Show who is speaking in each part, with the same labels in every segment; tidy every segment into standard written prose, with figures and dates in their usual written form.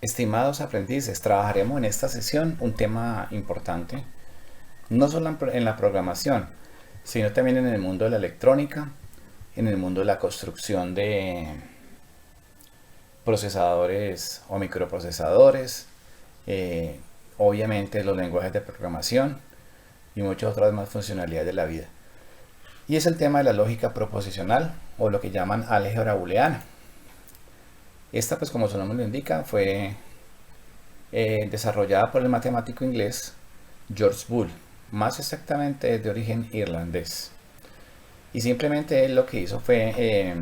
Speaker 1: Estimados aprendices, trabajaremos en esta sesión un tema importante, no solo en la programación, sino también en el mundo de la electrónica, en el mundo de la construcción de procesadores o microprocesadores, eh, obviamente los lenguajes de programación y muchas otras más funcionalidades de la vida. Y es el tema de la lógica proposicional o lo que llaman álgebra booleana. Esta, pues como su nombre lo indica, fue desarrollada por el matemático inglés George Boole, más exactamente de origen irlandés. Y simplemente él lo que hizo fue,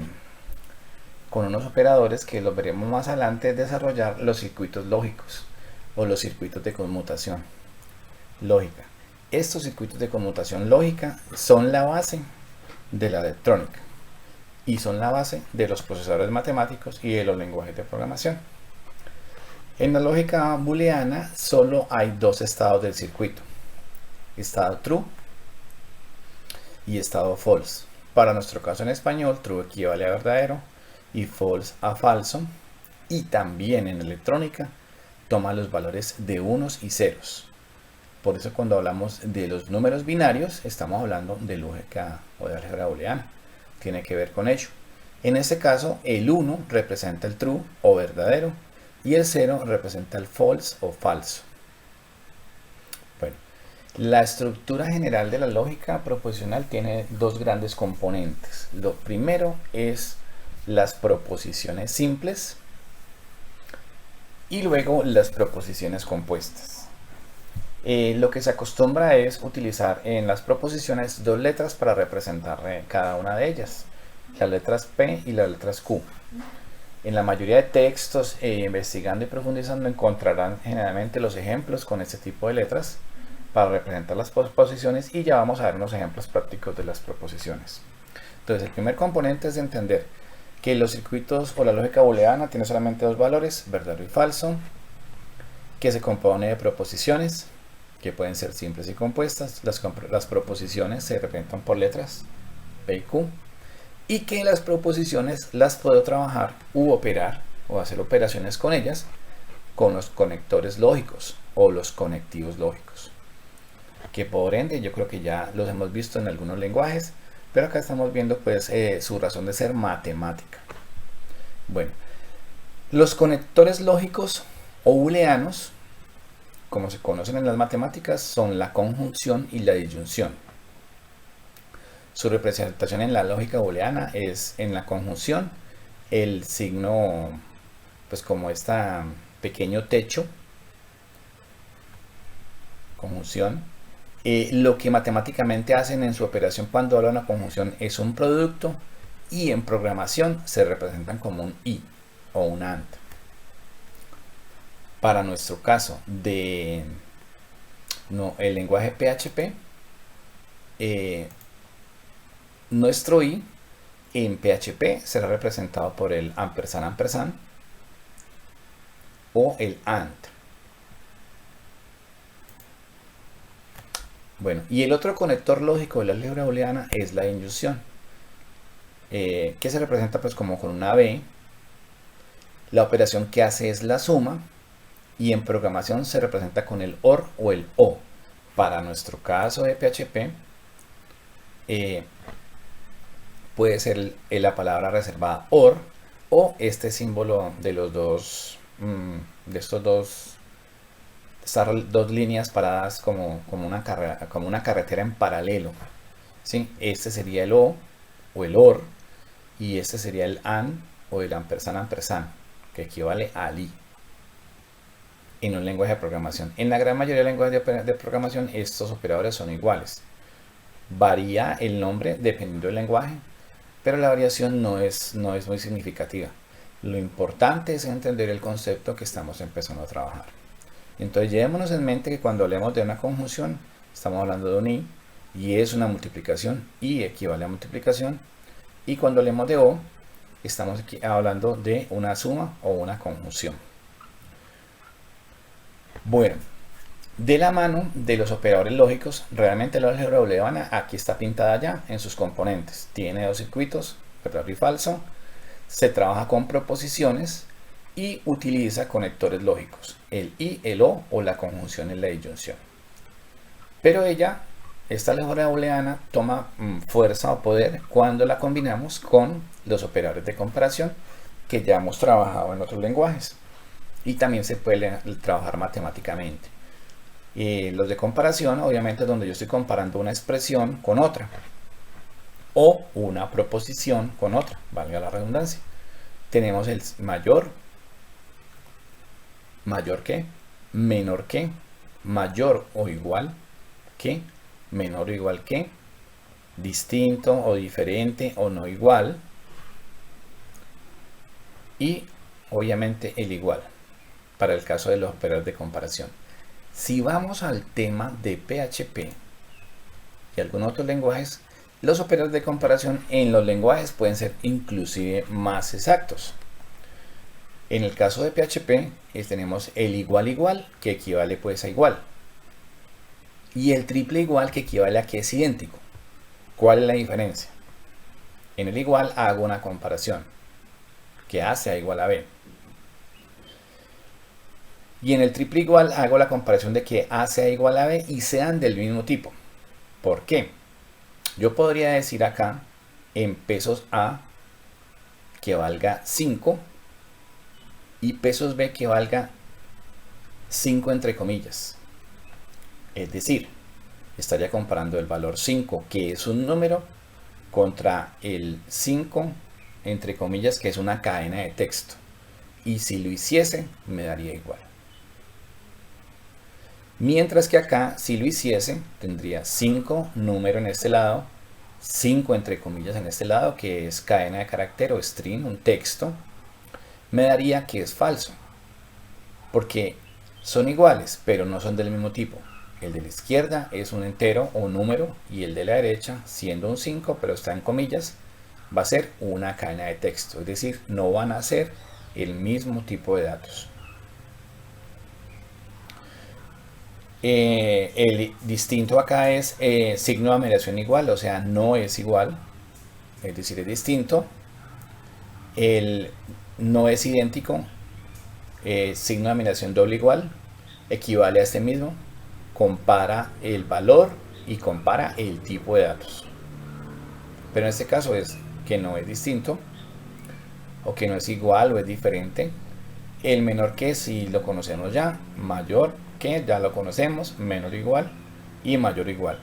Speaker 1: con unos operadores que los veremos más adelante, desarrollar los circuitos lógicos o los circuitos de conmutación lógica. Estos circuitos de conmutación lógica son la base de la electrónica y son la base de los procesadores matemáticos y de los lenguajes de programación. En la lógica booleana solo hay dos estados del circuito: estado true y estado false. Para nuestro caso en español, true equivale a verdadero y false a falso, y también en electrónica toma los valores de unos y ceros. Por eso cuando hablamos de los números binarios estamos hablando de lógica o de álgebra booleana, tiene que ver con ello. En este caso el 1 representa el true o verdadero y el 0 representa el false o falso. Bueno, la estructura general de la lógica proposicional tiene dos grandes componentes. Lo primero es las proposiciones simples y luego las proposiciones compuestas. Lo que se acostumbra es utilizar en las proposiciones dos letras para representar cada una de ellas, las letras P y las letras Q. En la mayoría de textos, investigando y profundizando, encontrarán generalmente los ejemplos con este tipo de letras para representar las proposiciones, y ya vamos a ver unos ejemplos prácticos de las proposiciones. Entonces, el primer componente es entender que los circuitos o la lógica booleana tiene solamente dos valores, verdadero y falso, que se compone de proposiciones que pueden ser simples y compuestas. Las proposiciones se representan por letras P y Q, y que las proposiciones las puedo trabajar u operar o hacer operaciones con ellas con los conectores lógicos o los conectivos lógicos, que por ende yo creo que ya los hemos visto en algunos lenguajes, pero acá estamos viendo pues su razón de ser matemática. Bueno, los conectores lógicos o booleanos, como se conocen en las matemáticas, son la conjunción y la disyunción. Su representación en la lógica booleana es en la conjunción el signo, pues como este pequeño techo, conjunción. Lo que matemáticamente hacen en su operación cuando hablan de una conjunción es un producto, y en programación se representan como un y o un and. Para nuestro caso de el lenguaje PHP, nuestro i en PHP será representado por el ampersand ampersand o el and. Bueno, y el otro conector lógico de la álgebra booleana es la disyunción, que se representa pues como con una b. La operación que hace es la suma, y en programación se representa con el OR o el O. Para nuestro caso de PHP, puede ser la palabra reservada OR o este símbolo de los dos, de estas dos líneas paradas como una carretera en paralelo, ¿sí? Este sería el O o el OR, y este sería el AND o el ampersand ampersand, que equivale al I en un lenguaje de programación. En la gran mayoría de lenguajes de programación estos operadores son iguales. Varía el nombre dependiendo del lenguaje, pero la variación no es muy significativa. Lo importante es entender el concepto que estamos empezando a trabajar. Entonces llevémonos en mente que cuando hablemos de una conjunción estamos hablando de un y es una multiplicación, y equivale a multiplicación, y cuando hablemos de o estamos aquí hablando de una suma o una conjunción. Bueno, de la mano de los operadores lógicos, realmente la álgebra booleana aquí está pintada ya en sus componentes. Tiene dos circuitos, verdadero y falso. Se trabaja con proposiciones y utiliza conectores lógicos, el y, el o la conjunción y la disyunción. Pero esta álgebra booleana toma fuerza o poder cuando la combinamos con los operadores de comparación que ya hemos trabajado en otros lenguajes, y también se puede trabajar matemáticamente. Los de comparación, obviamente, donde yo estoy comparando una expresión con otra o una proposición con otra, valga la redundancia. Tenemos el mayor que, menor que, mayor o igual que, menor o igual que, distinto o diferente o no igual, y obviamente el igual para el caso de los operadores de comparación. Si vamos al tema de PHP y algunos otros lenguajes, los operadores de comparación en los lenguajes pueden ser inclusive más exactos. En el caso de PHP tenemos el igual que equivale pues a igual, y el triple igual que equivale a que es idéntico. ¿Cuál es la diferencia? En el igual hago una comparación que A sea igual a B, y en el triple igual hago la comparación de que A sea igual a B y sean del mismo tipo. ¿Por qué? Yo podría decir acá en pesos A que valga 5 y pesos B que valga 5 entre comillas. Es decir, estaría comparando el valor 5, que es un número, contra el 5 entre comillas, que es una cadena de texto. Y si lo hiciese, me daría igual. Mientras que acá, si lo hiciese, tendría 5 número en este lado, 5 entre comillas en este lado, que es cadena de carácter o string, un texto, me daría que es falso. Porque son iguales, pero no son del mismo tipo. El de la izquierda es un entero o un número, y el de la derecha, siendo un 5, pero está en comillas, va a ser una cadena de texto. Es decir, no van a ser el mismo tipo de datos. El distinto acá es signo de numeración igual, o sea, no es igual, es decir, es distinto. El no es idéntico, signo de numeración doble igual, equivale a este mismo, compara el valor y compara el tipo de datos. Pero en este caso es que no es distinto, o que no es igual o es diferente. El menor que, si lo conocemos ya, mayor que ya lo conocemos, menor o igual, y mayor o igual.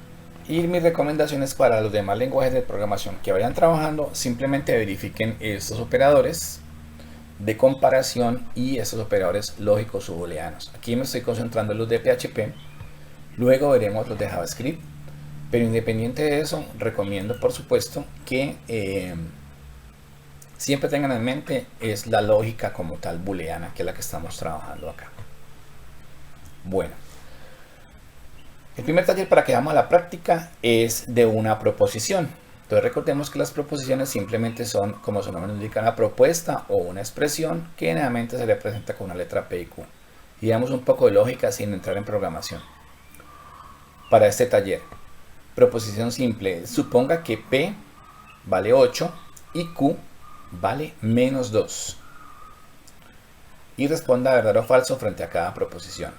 Speaker 1: Y mis recomendaciones para los demás lenguajes de programación que vayan trabajando, simplemente verifiquen estos operadores de comparación y estos operadores lógicos o booleanos. Aquí me estoy concentrando en los de PHP, luego veremos los de JavaScript, pero independiente de eso, recomiendo por supuesto que siempre tengan en mente es la lógica como tal booleana, que es la que estamos trabajando acá. Bueno, el primer taller para que vamos a la práctica es de una proposición. Entonces recordemos que las proposiciones simplemente son, como su nombre indica, una propuesta o una expresión que generalmente se representa con una letra P y Q. Y damos un poco de lógica sin entrar en programación. Para este taller, proposición simple, suponga que P vale 8 y Q vale menos 2. Y responda verdadero o falso frente a cada proposición.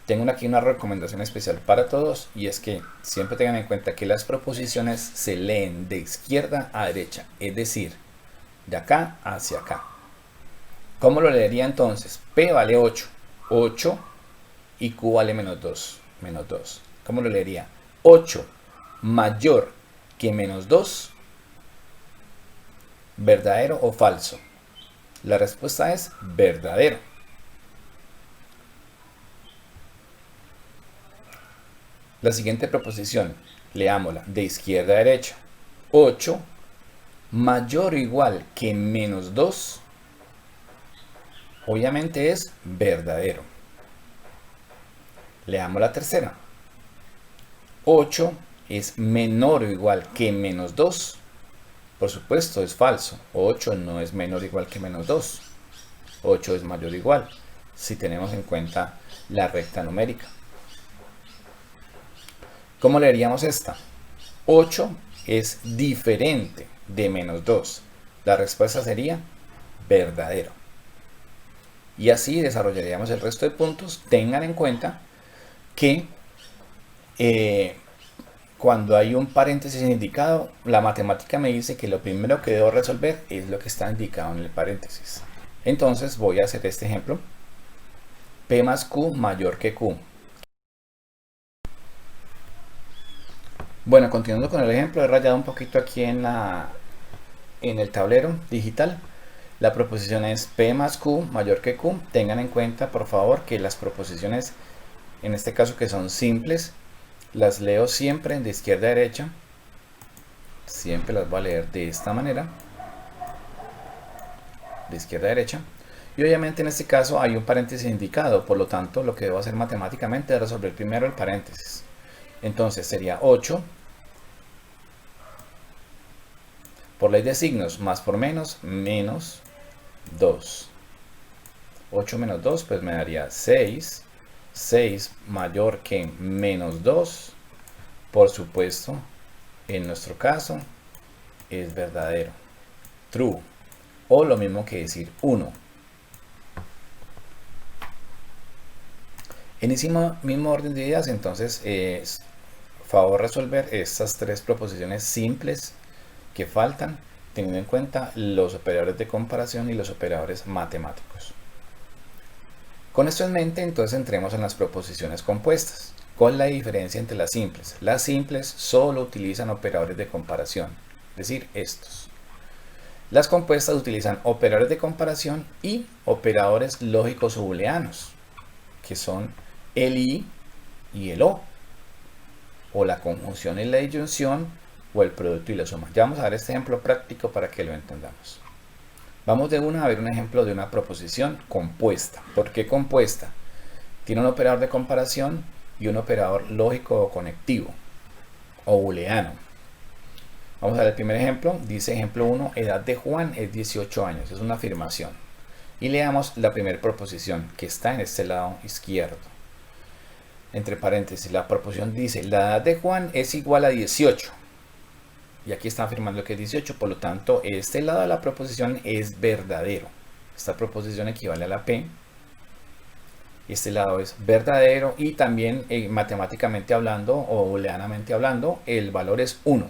Speaker 1: Tengo aquí una recomendación especial para todos, y es que siempre tengan en cuenta que las proposiciones se leen de izquierda a derecha, es decir, de acá hacia acá. ¿Cómo lo leería entonces? P vale 8, 8 y Q vale menos 2, menos 2. ¿Cómo lo leería? 8 mayor que menos 2, ¿verdadero o falso? La respuesta es verdadero. La siguiente proposición, leámosla de izquierda a derecha. 8 mayor o igual que menos 2, obviamente es verdadero. Leamos la tercera. 8 es menor o igual que menos 2, por supuesto es falso. 8 no es menor o igual que menos 2. 8 es mayor o igual, si tenemos en cuenta la recta numérica. ¿Cómo leeríamos esta? 8 es diferente de menos 2. La respuesta sería verdadero. Y así desarrollaríamos el resto de puntos. Tengan en cuenta que cuando hay un paréntesis indicado, la matemática me dice que lo primero que debo resolver es lo que está indicado en el paréntesis. Entonces voy a hacer este ejemplo. P más Q mayor que Q. Bueno, continuando con el ejemplo, he rayado un poquito aquí en el tablero digital. La proposición es P más Q mayor que Q. Tengan en cuenta, por favor, que las proposiciones, en este caso que son simples, las leo siempre de izquierda a derecha. Siempre las voy a leer de esta manera, de izquierda a derecha. Y obviamente en este caso hay un paréntesis indicado, por lo tanto lo que debo hacer matemáticamente es resolver primero el paréntesis. Entonces sería 8 por ley de signos, más por menos 2. 8 menos 2 pues me daría 6. 6 mayor que menos 2. Por supuesto, en nuestro caso es verdadero. True. O lo mismo que decir 1. En ese mismo orden de ideas, entonces, favor resolver estas tres proposiciones simples que faltan, teniendo en cuenta los operadores de comparación y los operadores matemáticos. Con esto en mente, entonces entremos en las proposiciones compuestas. ¿Cuál es la diferencia entre las simples? Las simples solo utilizan operadores de comparación, es decir, estos. Las compuestas utilizan operadores de comparación y operadores lógicos o booleanos, que son el y el o la conjunción y la disyunción, o el producto y la suma. Ya vamos a ver este ejemplo práctico para que lo entendamos. Vamos de una a ver un ejemplo de una proposición compuesta. ¿Por qué compuesta? Tiene un operador de comparación y un operador lógico o conectivo o booleano. Vamos a ver el primer ejemplo. Dice ejemplo 1, edad de Juan es 18 años. Es una afirmación. Y leamos la primera proposición que está en este lado izquierdo. Entre paréntesis, la proposición dice, la edad de Juan es igual a 18. Y aquí está afirmando que es 18, por lo tanto, este lado de la proposición es verdadero. Esta proposición equivale a la P. Este lado es verdadero y también matemáticamente hablando o booleanamente hablando, el valor es 1.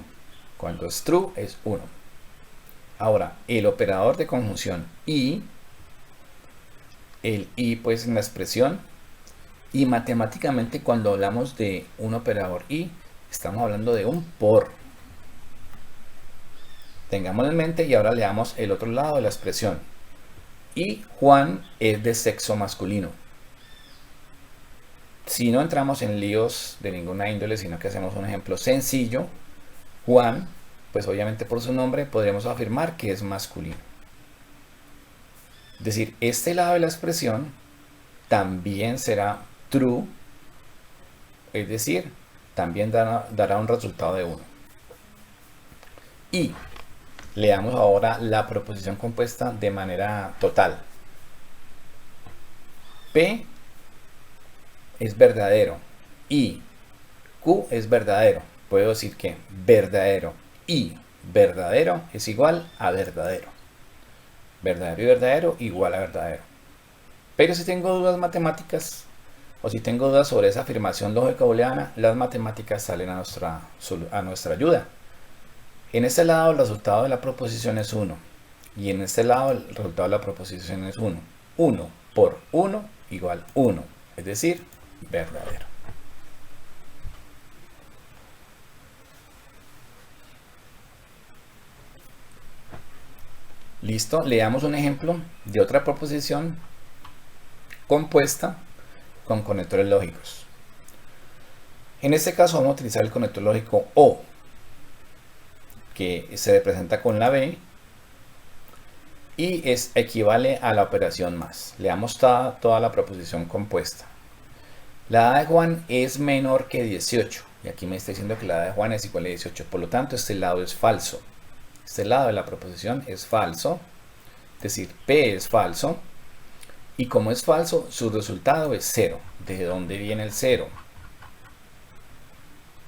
Speaker 1: Cuando es true es 1. Ahora, el operador de conjunción y, el y pues en la expresión, y matemáticamente cuando hablamos de un operador y, estamos hablando de un por. Tengámoslo en mente y ahora leamos el otro lado de la expresión. Y Juan es de sexo masculino. Si no entramos en líos de ninguna índole, sino que hacemos un ejemplo sencillo, Juan, pues obviamente por su nombre podremos afirmar que es masculino. Es decir, este lado de la expresión también será true, es decir, también dará un resultado de 1. Y leamos ahora la proposición compuesta de manera total. P es verdadero y Q es verdadero. Puedo decir que verdadero y verdadero es igual a verdadero. Verdadero y verdadero igual a verdadero. Pero si tengo dudas matemáticas o si tengo dudas sobre esa afirmación lógica booleana, las matemáticas salen a nuestra ayuda. En este lado el resultado de la proposición es 1 y en este lado el resultado de la proposición es 1. 1 por 1 igual 1, es decir, verdadero. Listo, leamos un ejemplo de otra proposición compuesta con conectores lógicos. En este caso vamos a utilizar el conector lógico O, que se representa con la B y equivale a la operación más. Leamos toda la proposición compuesta. La edad de Juan es menor que 18. Y aquí me está diciendo que la edad de Juan es igual a 18. Por lo tanto, este lado es falso. Este lado de la proposición es falso. Es decir, P es falso. Y como es falso, su resultado es 0. ¿De dónde viene el 0?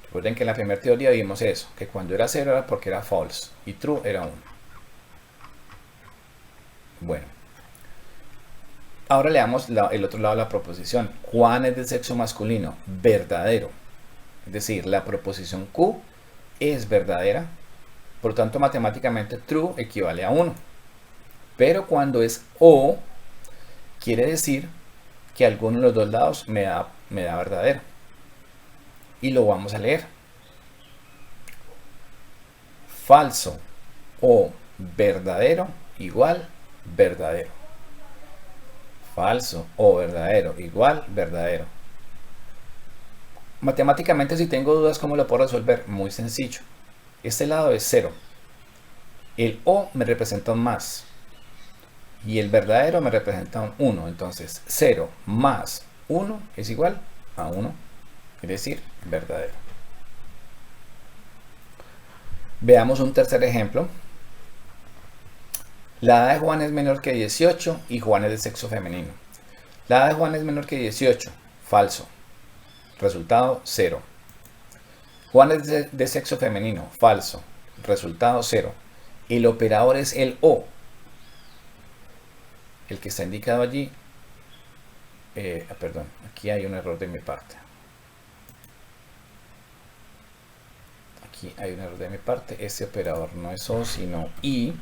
Speaker 1: Recuerden que en la primera teoría vimos eso, que cuando era 0 era porque era false y true era 1. Bueno, Ahora leamos el otro lado de la proposición. Juan es de sexo masculino, verdadero. Es decir, la proposición Q es verdadera, por lo tanto matemáticamente true equivale a 1. Pero cuando es O, quiere decir que alguno de los dos lados me da verdadero. Y lo vamos a leer. Falso o verdadero igual verdadero. Falso o verdadero igual verdadero. Matemáticamente, si tengo dudas, ¿cómo lo puedo resolver? Muy sencillo. Este lado es 0. El O me representa un más. Y el verdadero me representa un 1. Entonces 0 más 1 es igual a 1. Es decir, verdadero. Veamos un tercer ejemplo. La edad de Juan es menor que 18 y Juan es de sexo femenino. La edad de Juan es menor que 18. Falso. Resultado 0. Juan es de sexo femenino. Falso. Resultado 0. El operador es el O. El que está indicado allí. Perdón, aquí hay un error de mi parte. Aquí hay un error de mi parte. Este operador no es O, sino I.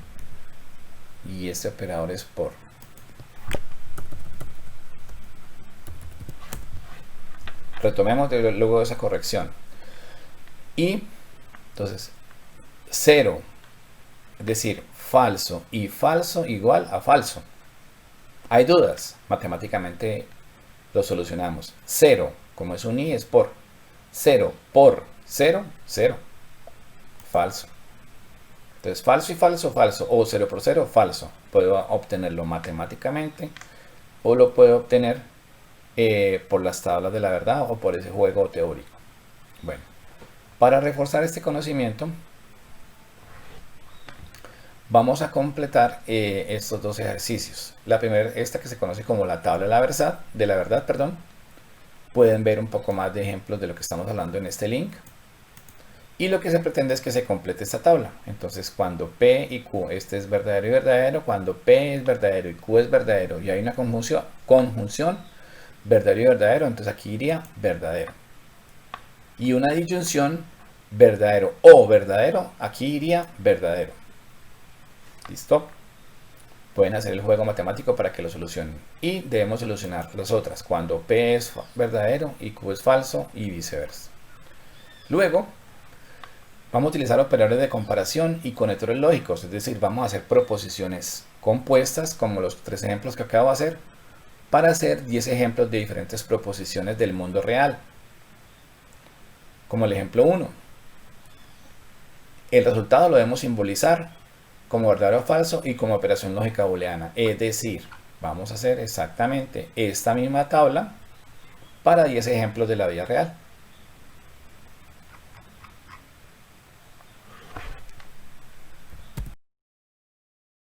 Speaker 1: Y este operador es por. Retomemos luego de esa corrección. Y entonces 0, es decir, falso y falso igual a falso. Hay dudas, matemáticamente lo solucionamos. 0, como es un i, es por. 0 por 0, 0. Falso. Entonces falso y falso, falso. O 0 por 0, falso. Puedo obtenerlo matemáticamente o lo puedo obtener por las tablas de la verdad o por ese juego teórico. Bueno, para reforzar este conocimiento vamos a completar estos dos ejercicios. La primera, esta que se conoce como la tabla de la verdad, pueden ver un poco más de ejemplos de lo que estamos hablando en este link. Y lo que se pretende es que se complete esta tabla. Entonces, cuando P y Q, este es verdadero y verdadero, cuando P es verdadero y Q es verdadero, y hay una conjunción verdadero y verdadero, entonces aquí iría verdadero. Y una disyunción verdadero o verdadero, aquí iría verdadero. ¿Listo? Pueden hacer el juego matemático para que lo solucionen. Y debemos solucionar las otras, cuando P es verdadero y Q es falso y viceversa. Luego, vamos a utilizar operadores de comparación y conectores lógicos, es decir, vamos a hacer proposiciones compuestas, como los 3 ejemplos que acabo de hacer, para hacer 10 ejemplos de diferentes proposiciones del mundo real. Como el ejemplo 1. El resultado lo debemos simbolizar como verdadero o falso y como operación lógica booleana. Es decir, vamos a hacer exactamente esta misma tabla para 10 ejemplos de la vida real.